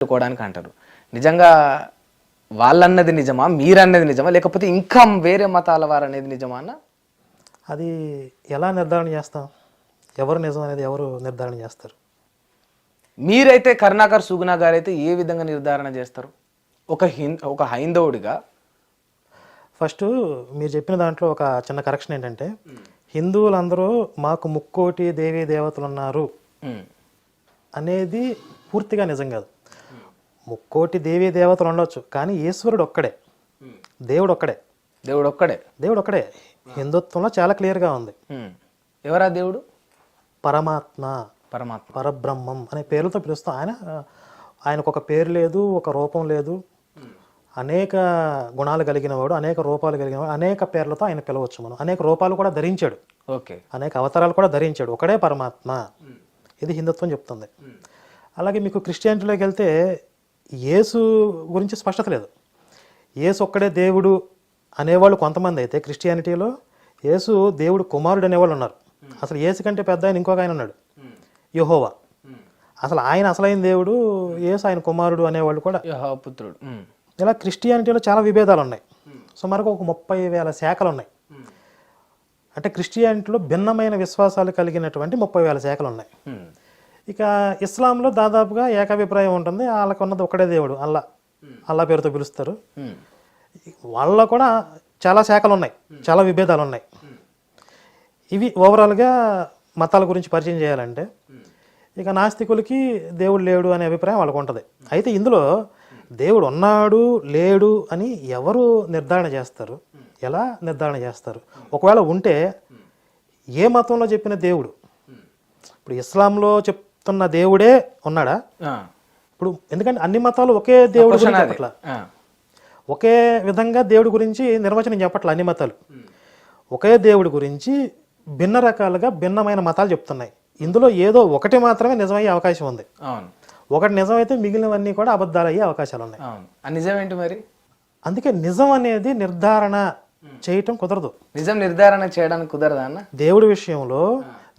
పెట్టుకోవడానికి అంటారు. నిజంగా వాళ్ళన్నది నిజమా, మీరన్నది నిజమా, లేకపోతే ఇంకా వేరే మతాల వారు అనేది నిజమా అన్న? అది ఎలా నిర్ధారణ చేస్తాం? ఎవరు నిజం అనేది ఎవరు నిర్ధారణ చేస్తారు? మీరైతే కరుణాకర్ సుగుణ గారు అయితే ఏ విధంగా నిర్ధారణ చేస్తారు ఒక హైందవుడిగా? ఫస్ట్ మీరు చెప్పిన దాంట్లో ఒక చిన్న కరెక్షన్ ఏంటంటే, హిందువులందరూ మాకు ముక్కోటి దేవీ దేవతలు ఉన్నారు అనేది పూర్తిగా నిజం కాదు. ముక్కోటి దేవీ దేవతలు ఉండొచ్చు, కానీ ఈశ్వరుడు ఒక్కడే, దేవుడు ఒక్కడే. దేవుడు ఒక్కడే, దేవుడు ఒక్కడే. హిందుత్వంలో చాలా క్లియర్గా ఉంది. ఎవరా దేవుడు? పరమాత్మ, పరమాత్మ, పరబ్రహ్మం అనే పేర్లతో పిలుస్తాం. ఆయనకు ఒక పేరు లేదు, ఒక రూపం లేదు. అనేక గుణాలు కలిగిన వాడు, అనేక రూపాలు కలిగిన వాడు, అనేక పేర్లతో ఆయన పిలవచ్చు. మనం అనేక రూపాలు కూడా ధరించాడు, ఓకే, అనేక అవతారాలు కూడా ధరించాడు. ఒకడే పరమాత్మ. ఇది హిందుత్వం చెప్తుంది. అలాగే మీకు క్రిస్టియానిటీలోకి వెళ్తే యేసు గురించి స్పష్టత లేదు. యేసు ఒక్కడే దేవుడు అనేవాళ్ళు కొంతమంది అయితే, క్రిస్టియానిటీలో యేసు దేవుడు కుమారుడు అనేవాళ్ళు ఉన్నారు. అసలు యేసు కంటే పెద్ద ఆయన ఇంకొక ఆయన ఉన్నాడు, యెహోవా. అసలు ఆయన అసలైన దేవుడు, యేసు ఆయన కుమారుడు అనేవాళ్ళు కూడా పుత్రుడు. ఇలా క్రిస్టియానిటీలో చాలా విభేదాలు ఉన్నాయి. సుమారుగా ఒక 30,000 శాఖలు ఉన్నాయి. అంటే క్రిస్టియానిటీలో భిన్నమైన విశ్వాసాలు కలిగినటువంటి 30,000 శాఖలు ఉన్నాయి. ఇక ఇస్లాంలో దాదాపుగా ఏకాభిప్రాయం ఉంటుంది. వాళ్ళకు ఉన్నది ఒకటే దేవుడు, అల్లా పేరుతో పిలుస్తారు. వాళ్ళలో కూడా చాలా శాఖలు ఉన్నాయి, చాలా విభేదాలు ఉన్నాయి. ఇవి ఓవరాల్గా మతాల గురించి పరిచయం చేయాలంటే, ఇక నాస్తికులకి దేవుడు లేడు అనే అభిప్రాయం వాళ్ళకు ఉంటుంది. అయితే ఇందులో దేవుడు ఉన్నాడు లేడు అని ఎవరు నిర్ధారణ చేస్తారు? ఎలా నిర్ధారణ చేస్తారు? ఒకవేళ ఉంటే ఏ మతంలో చెప్పిన దేవుడు? ఇప్పుడు ఇస్లాంలో చెప్తున్న దేవుడే ఉన్నాడా? ఇప్పుడు ఎందుకంటే అన్ని మతాలు ఒకే దేవుడు గురించి చెప్పట్లా, ఒకే విధంగా దేవుడి గురించి నిర్వచనం చెప్పట్లా. అన్ని మతాలు ఒకే దేవుడి గురించి భిన్న రకాలుగా భిన్నమైన మతాలు చెప్తున్నాయి. ఇందులో ఏదో ఒకటి మాత్రమే నిజమయ్యే అవకాశం ఉంది. ఒకటి నిజమైతే మిగిలినవన్నీ కూడా అబద్ధాలు అయ్యే అవకాశాలు ఉన్నాయి. నిజం ఏంటి మరి? అందుకే నిజం అనేది నిర్ధారణ చేయటం కుదరదు. నిజం నిర్ధారణ చేయడానికి కుదరదా అన్న? దేవుడి విషయంలో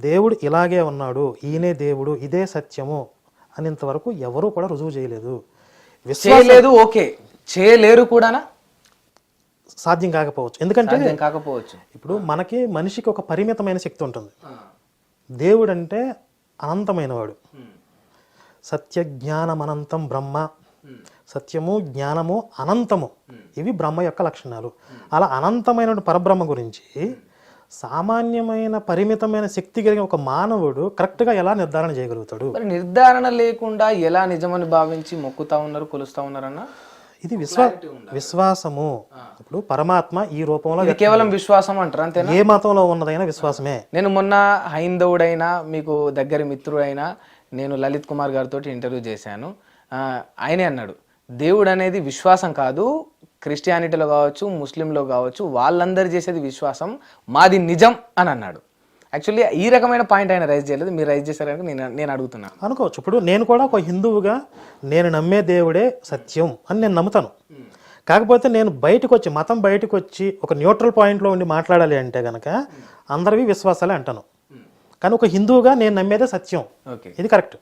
దేవుడు ఇలాగే ఉన్నాడు, ఈయనే దేవుడు, ఇదే సత్యము అనేంతవరకు ఎవరూ కూడా రుజువు చేయలేదు. చేయలేదు, ఓకే, చేయలేరు కూడా, సాధ్యం కాకపోవచ్చు. ఎందుకంటే కాకపోవచ్చు. ఇప్పుడు మనకి మనిషికి ఒక పరిమితమైన శక్తి ఉంటుంది. దేవుడు అంటే అనంతమైన వాడు. సత్య జ్ఞానం అనంతం బ్రహ్మ. సత్యము జ్ఞానము అనంతము, ఇవి బ్రహ్మ యొక్క లక్షణాలు. అలా అనంతమైన పరబ్రహ్మ గురించి సామాన్యమైన పరిమితమైన శక్తి కలిగిన ఒక మానవుడు కరెక్ట్గా ఎలా నిర్ధారణ చేయగలుగుతాడు? నిర్ధారణ లేకుండా ఎలా నిజమని భావించి మొక్కుతా ఉన్నారు, కొలుస్తా ఉన్నారన్న? ఇది విశ్వాసము. ఇప్పుడు పరమాత్మ ఈ రూపంలో కేవలం విశ్వాసం అంటారు, అంతే? ఏ మతంలో ఉన్నదైనా విశ్వాసమే. నేను మొన్న హైందవుడైనా మీకు దగ్గర మిత్రుడైనా నేను లలిత్ కుమార్ గారితో ఇంటర్వ్యూ చేశాను. ఆయనే అన్నాడు, దేవుడు అనేది విశ్వాసం కాదు, క్రిస్టియానిటీలో కావచ్చు, ముస్లింలో కావచ్చు, వాళ్ళందరూ చేసేది విశ్వాసం, మాది నిజం అని అన్నాడు. యాక్చువల్లీ ఈ రకమైన పాయింట్ ఆయన రైజ్ చేయలేదు, మీరు రైజ్ చేశారని నేను అడుగుతున్నాను. అనుకోవచ్చు. ఇప్పుడు నేను కూడా ఒక హిందువుగా నేను నమ్మే దేవుడే సత్యం అని నేను నమ్ముతాను. కాకపోతే నేను మతం బయటకు వచ్చి ఒక న్యూట్రల్ పాయింట్లో ఉండి మాట్లాడాలి అంటే కనుక అందరివి విశ్వాసాలే అంటాను. కానీ ఒక హిందువుగా నేను నమ్మేదే సత్యం, ఇది కరెక్ట్.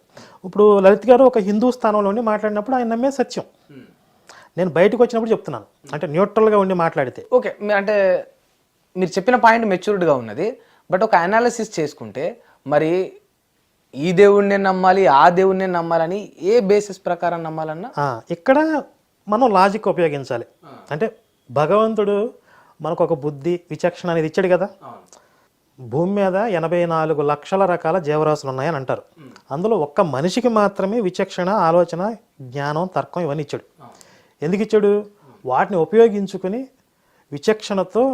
ఇప్పుడు లలిత్ గారు ఒక హిందూ స్థానంలో ఉండి మాట్లాడినప్పుడు ఆయన నమ్మేది సత్యం. నేను బయటకు వచ్చినప్పుడు చెప్తున్నాను, అంటే న్యూట్రల్గా ఉండి మాట్లాడితే ఓకే. అంటే మీరు చెప్పిన పాయింట్ మెచ్యూర్డ్గా ఉన్నది. బట్ ఒక అనాలిసిస్ చేసుకుంటే మరి ఈ దేవుడిని నమ్మాలి, ఆ దేవుడిని నమ్మాలని ఏ బేసిస్ ప్రకారం నమ్మాలన్నా ఇక్కడ మనం లాజిక్ ఉపయోగించాలి. అంటే భగవంతుడు మనకు ఒక బుద్ధి, విచక్షణ అనేది ఇచ్చాడు కదా. భూమి మీద 84 లక్షల రకాల జీవరాశులు ఉన్నాయని అంటారు. అందులో ఒక్క మనిషికి మాత్రమే విచక్షణ, ఆలోచన, జ్ఞానం, తర్కం ఇవన్నీ ఇచ్చాడు. ఎందుకు ఇచ్చాడు? వాటిని ఉపయోగించుకుని విచక్షణతో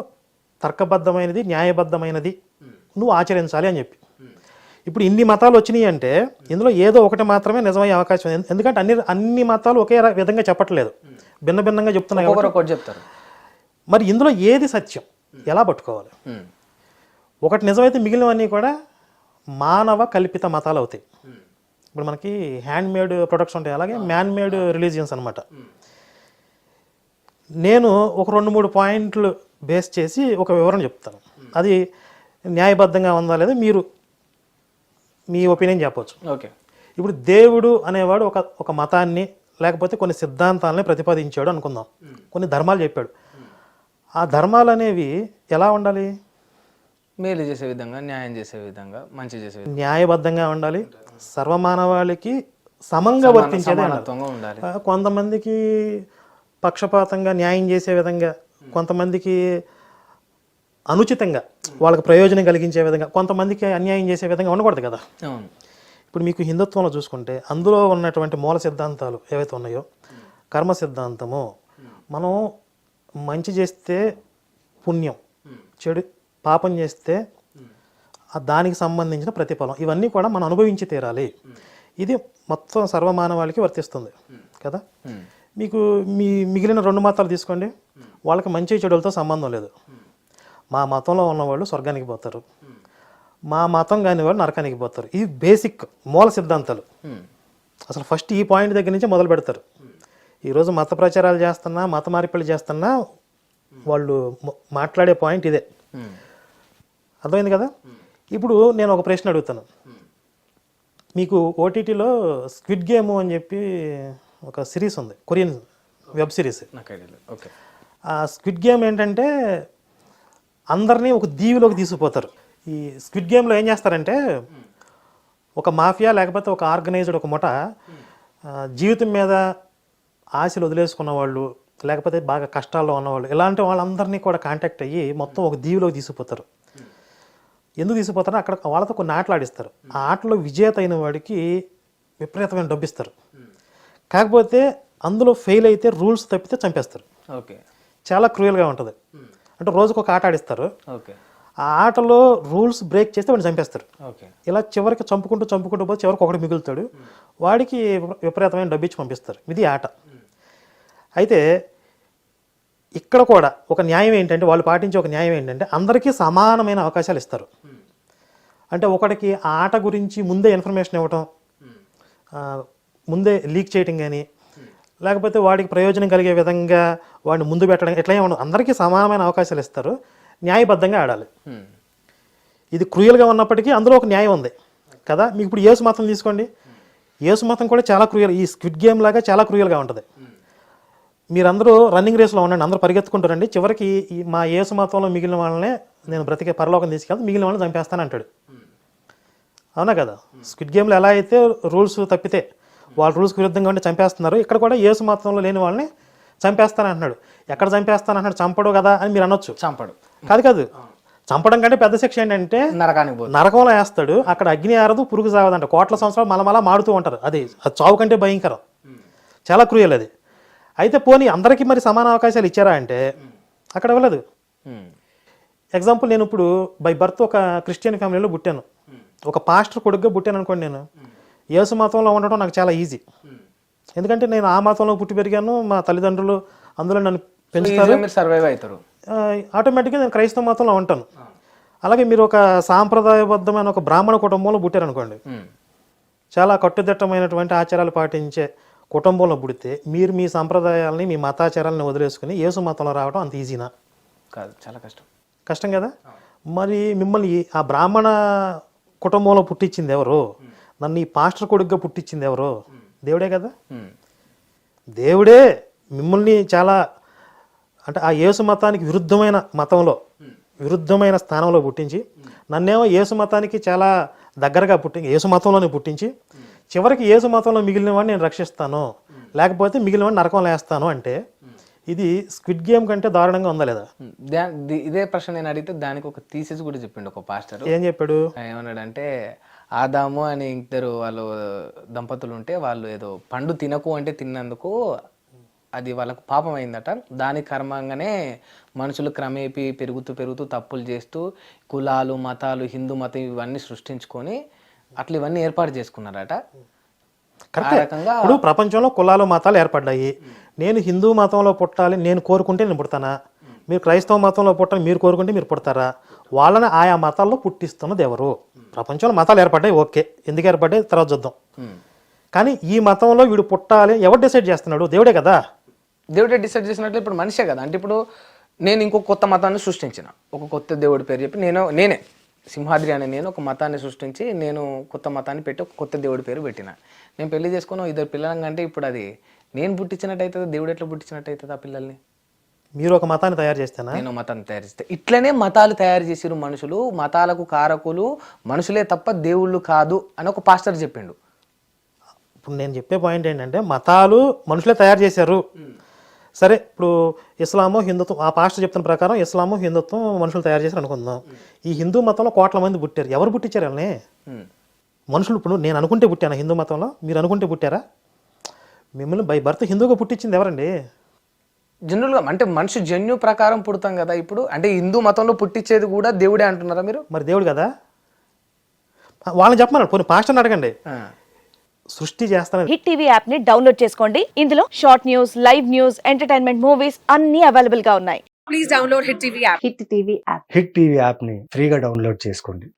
తర్కబద్ధమైనది, న్యాయబద్ధమైనది నువ్వు ఆచరించాలి అని చెప్పి. ఇప్పుడు ఇన్ని మతాలు వచ్చినాయి అంటే ఇందులో ఏదో ఒకటి మాత్రమే నిజమయ్యే అవకాశం ఉంది. ఎందుకంటే అన్ని మతాలు ఒకే విధంగా చెప్పట్లేదు, భిన్న భిన్నంగా చెప్తున్నాయి. మరి ఇందులో ఏది సత్యం ఎలా పట్టుకోవాలి? ఒకటి నిజమైతే మిగిలినవన్నీ కూడా మానవ కల్పిత మతాలు అవుతాయి. ఇప్పుడు మనకి హ్యాండ్ మేడ్ ప్రొడక్ట్స్ ఉంటాయి, అలాగే మ్యాన్ మేడ్ రిలీజియన్స్ అనమాట. నేను ఒక 2-3 పాయింట్లు బేస్ చేసి ఒక వివరణ చెప్తాను. అది న్యాయబద్ధంగా ఉందా లేదా మీరు మీ ఒపీనియన్ చెప్పవచ్చు. ఓకే. ఇప్పుడు దేవుడు అనేవాడు ఒక మతాన్ని లేకపోతే కొన్ని సిద్ధాంతాలని ప్రతిపాదించాడు అనుకుందాం, కొన్ని ధర్మాలు చెప్పాడు. ఆ ధర్మాలు అనేవి ఎలా ఉండాలి? మేలు చేసే విధంగా, న్యాయం చేసే విధంగా, మంచి చేసే విధంగా, న్యాయబద్ధంగా ఉండాలి, సర్వమానవాళికి సమంగా వర్తించేదే సమానత్వంగా ఉండాలి. కొంతమందికి పక్షపాతంగా న్యాయం చేసే విధంగా, కొంతమందికి అనుచితంగా వాళ్ళకి ప్రయోజనం కలిగించే విధంగా, కొంతమందికి అన్యాయం చేసే విధంగా ఉండకూడదు కదా. అవును. ఇప్పుడు మీకు హిందుత్వంలో చూసుకుంటే అందులో ఉన్నటువంటి మూల సిద్ధాంతాలు ఏవైతే ఉన్నాయో, కర్మ సిద్ధాంతము, మనం మంచి చేస్తే పుణ్యం, చెడు పాపం చేస్తే దానికి సంబంధించిన ప్రతిఫలం, ఇవన్నీ కూడా మనం అనుభవించి తీరాలి. ఇది మొత్తం సర్వమానవాళికి వర్తిస్తుంది కదా. మీకు మిగిలిన 2 మతాలు తీసుకోండి, వాళ్ళకి మంచి చెడులతో సంబంధం లేదు. మా మతంలో ఉన్నవాళ్ళు స్వర్గానికి పోతారు, మా మతం కాని వాళ్ళు నరకానికి పోతారు. ఇవి బేసిక్ మూల సిద్ధాంతాలు. అసలు ఫస్ట్ ఈ పాయింట్ దగ్గర నుంచి మొదలు పెడతారు. ఈరోజు మత ప్రచారాలు చేస్తున్నా, మత మార్పిళ్ళు చేస్తున్నా వాళ్ళు మాట్లాడే పాయింట్ ఇదే. అర్థమైంది కదా. ఇప్పుడు నేను ఒక ప్రశ్న అడుగుతాను. మీకు ఓటీటీలో స్క్విడ్ గేమ్ అని చెప్పి ఒక సిరీస్ ఉంది, కొరియన్ వెబ్ సిరీస్. ఓకే. ఆ స్క్విడ్ గేమ్ ఏంటంటే అందరినీ ఒక దీవిలోకి తీసుకుపోతారు. ఈ స్క్విడ్ గేమ్లో ఏం చేస్తారంటే ఒక మాఫియా లేకపోతే ఒక ఆర్గనైజ్డ్ ఒక ముఠ జీవితం మీద ఆశలు వదిలేసుకున్న వాళ్ళు, లేకపోతే బాగా కష్టాల్లో ఉన్నవాళ్ళు, ఇలాంటి వాళ్ళందరినీ కూడా కాంటాక్ట్ అయ్యి మొత్తం ఒక దీవిలోకి తీసుకుపోతారు. ఎందుకు తీసుకుపోతారో అక్కడ వాళ్ళతో కొన్ని ఆటలు ఆడిస్తారు. ఆ ఆటలో విజేత అయిన వాడికి విపరీతమైన డబ్బు ఇస్తారు. కాకపోతే అందులో ఫెయిల్ అయితే రూల్స్ తప్పితే చంపేస్తారు. ఓకే. చాలా క్రూయల్గా ఉంటుంది. అంటే రోజుకు ఒక ఆట ఆడిస్తారు. ఓకే. ఆ ఆటలో రూల్స్ బ్రేక్ చేస్తే వాడిని చంపేస్తారు. ఓకే. ఇలా చివరికి చంపుకుంటూ పోతే చివరికి ఒకటి మిగులుతాడు, వాడికి విపరీతమైన డబ్బు ఇచ్చి పంపిస్తారు. ఇది ఆట. అయితే ఇక్కడ కూడా ఒక న్యాయం ఏంటంటే, వాళ్ళు పాటించే ఒక న్యాయం ఏంటంటే అందరికీ సమానమైన అవకాశాలు ఇస్తారు. అంటే ఒకడికి ఆ ఆట గురించి ముందే ఇన్ఫర్మేషన్ ఇవ్వటం, ముందే లీక్ చేయటం కానీ, లేకపోతే వాడికి ప్రయోజనం కలిగే విధంగా వాడిని ముందు పెట్టడం, ఎట్లా ఏమన్నా అందరికీ సమానమైన అవకాశాలు ఇస్తారు. న్యాయబద్ధంగా ఆడాలి. ఇది క్రూయల్గా ఉన్నప్పటికీ అందులో ఒక న్యాయం ఉంది కదా. మీకు ఇప్పుడు యేసు మతం తీసుకోండి, యేసు మతం కూడా చాలా క్రూయల్, ఈ స్క్విడ్ గేమ్ లాగా చాలా క్రూయల్గా ఉంటుంది. మీరందరూ రన్నింగ్ రేస్లో ఉండండి, అందరూ పరిగెత్తుకుంటారండి, చివరికి మా యేసు మతంలో మిగిలిన వాళ్ళనే నేను బ్రతికే పరలోకం తీసుకెళ్తే మిగిలిన వాళ్ళని చంపేస్తాను అంటాడు. అవునా కదా. స్క్విడ్ గేమ్లో ఎలా అయితే రూల్స్ తప్పితే వాళ్ళ రూల్స్కి విరుద్ధంగా ఉండి చంపేస్తున్నారు, ఇక్కడ కూడా యేసు మతంలో లేని వాళ్ళని చంపేస్తాను అంటున్నాడు. ఎక్కడ చంపేస్తాను అంటున్నాడు? చంపడు కదా అని మీరు అనొచ్చు. చంపడు కాదు, చంపడం కంటే పెద్ద శిక్ష ఏంటంటే నరకంలో వేస్తాడు. అక్కడ అగ్ని ఆరదు, పురుగు సావదంట. కోట్ల సంవత్సరాలు మలమలా మాడుతూ ఉంటారు. అది చావు కంటే భయంకరం, చాలా క్రూయల్ అది. అయితే పోనీ అందరికీ మరి సమాన అవకాశాలు ఇచ్చారా అంటే అక్కడ ఇవ్వలేదు. ఎగ్జాంపుల్, నేను ఇప్పుడు బై బర్త్ ఒక క్రిస్టియన్ ఫ్యామిలీలో పుట్టాను, ఒక పాస్టర్ కొడుకుగా పుట్టాను అనుకోండి. నేను యేసు మతంలో ఉండటం నాకు చాలా ఈజీ, ఎందుకంటే నేను ఆ మతంలో పుట్టి పెరిగాను, మా తల్లిదండ్రులు అందులో నన్ను పెంచుతారు, సర్వైవ్ అవుతారు. ఆటోమేటిక్గా నేను క్రైస్తవ మతంలో ఉంటాను. అలాగే మీరు ఒక సాంప్రదాయబద్ధమైన ఒక బ్రాహ్మణ కుటుంబంలో పుట్టారనుకోండి, చాలా కట్టుదిట్టమైనటువంటి ఆచారాలు పాటించే కుటుంబంలో పుడితే మీరు మీ సంప్రదాయాలని, మీ మతాచారాలని వదిలేసుకుని యేసు మతంలో రావడం అంత ఈజీనా? కాదు, చాలా కష్టం కదా. మరి మిమ్మల్ని ఆ బ్రాహ్మణ కుటుంబంలో పుట్టించింది ఎవరు? నన్ను ఈ పాస్టర్ కొడుకుగా పుట్టించింది ఎవరు? దేవుడే కదా. దేవుడే మిమ్మల్ని చాలా, అంటే ఆ యేసు మతానికి విరుద్ధమైన మతంలో, విరుద్ధమైన స్థానంలో పుట్టించి, నన్నేమో యేసు మతానికి చాలా దగ్గరగా యేసు మతంలోనే పుట్టించి, చివరికి యేసు మతంలో మిగిలిన వాడిని నేను రక్షిస్తాను, లేకపోతే మిగిలిన వాడిని నరకంలో వేస్తాను అంటే ఇది స్క్విడ్ గేమ్ కంటే దారుణంగా ఉందా లేదా? ఇదే ప్రశ్న నేను అడిగితే దానికి ఒక థీసిస్ కూడా చెప్పిండు ఒక పాస్టర్. ఏం చెప్పాడు? ఏమన్నాడంటే, ఆదాము అని ఇద్దరు వాళ్ళు దంపతులు ఉంటే వాళ్ళు ఏదో పండు తినకు అంటే తిన్నందుకు అది వాళ్ళకు పాపం అయిందట. దాని కర్మంగానే మనుషులు క్రమేపీ పెరుగుతూ తప్పులు చేస్తూ కులాలు, మతాలు, హిందూ మతం ఇవన్నీ సృష్టించుకొని అట్లా ఇవన్నీ ఏర్పాటు చేసుకున్నారట. ఇప్పుడు ప్రపంచంలో కులాలు, మతాలు ఏర్పడ్డాయి. నేను హిందూ మతంలో పుట్టాలి నేను కోరుకుంటే నేను పుడతానా? మీరు క్రైస్తవ మతంలో పుట్టాలి మీరు కోరుకుంటే మీరు పుడతారా? వాళ్ళని ఆయా మతాల్లో పుట్టిస్తున్నది ఎవరు? ప్రపంచంలో మతాలు ఏర్పడ్డాయి, ఓకే, ఎందుకు ఏర్పడ్డాయి తర్వాత చూద్దాం. కానీ ఈ మతంలో వీడు పుట్టాలి ఎవరు డిసైడ్ చేస్తున్నాడు? దేవుడే కదా. దేవుడే డిసైడ్ చేసినట్లు ఇప్పుడు మనిషే కదా. అంటే ఇప్పుడు నేను ఇంకొక కొత్త మతాన్ని సృష్టించిన, ఒక కొత్త దేవుడి పేరు చెప్పి నేనే సింహాద్రి అనే నేను ఒక మతాన్ని సృష్టించి నేను కొత్త మతాన్ని పెట్టి ఒక కొత్త దేవుడి పేరు పెట్టిన. నేను పెళ్లి చేసుకుని 2 పిల్లలంటే ఇప్పుడు అది నేను పుట్టించినట్టు అవుతుంది, దేవుడు ఎట్లా పుట్టించినట్టు అవుతుంది ఆ పిల్లల్ని? మీరు ఒక మతాన్ని తయారు చేస్తేనా? నేను మతాన్ని తయారు చేస్తే ఇట్లనే మతాలు తయారు చేసిరు మనుషులు, మతాలకు కారకులు మనుషులే తప్ప దేవుళ్ళు కాదు అని ఒక పాస్టర్ చెప్పిండు. ఇప్పుడు నేను చెప్పే పాయింట్ ఏంటంటే మతాలు మనుషులే తయారు చేశారు. సరే, ఇప్పుడు ఇస్లాము హిందుత్వం, ఆ పాస్టర్ చెప్తున్న ప్రకారం ఇస్లాము హిందుత్వం మనుషులు తయారు చేశారు అనుకుందాం. ఈ హిందూ మతంలో కోట్ల మంది పుట్టారు. ఎవరు పుట్టించారు వాళ్ళని? మనుషులు. ఇప్పుడు నేను అనుకుంటే పుట్టాను హిందూ మతంలో, మీరు అనుకుంటే పుట్టారా? మిమ్మల్ని బై బర్త్ హిందూగా పుట్టించింది ఎవరండి? జనరల్గా అంటే మనిషి జన్యు ప్రకారం పుడతాం కదా. ఇప్పుడు అంటే హిందూ మతంలో పుట్టించేది కూడా దేవుడే అంటున్నారా మీరు? మరి దేవుడు కదా. వాళ్ళని చెప్పమన్నాడు, పోనీ పాస్టర్ని అడగండి. సృష్టి చేస్తాను. హిట్ టీవీ యాప్ ని డౌన్లోడ్ చేసుకోండి. ఇందులో short news, live news, entertainment movies అన్ని అవైలబుల్ గా ఉన్నాయి. Please download Hit TV app. Hit TV app. Hit TV యాప్ని ఫ్రీగా డౌన్లోడ్ చేసుకోండి.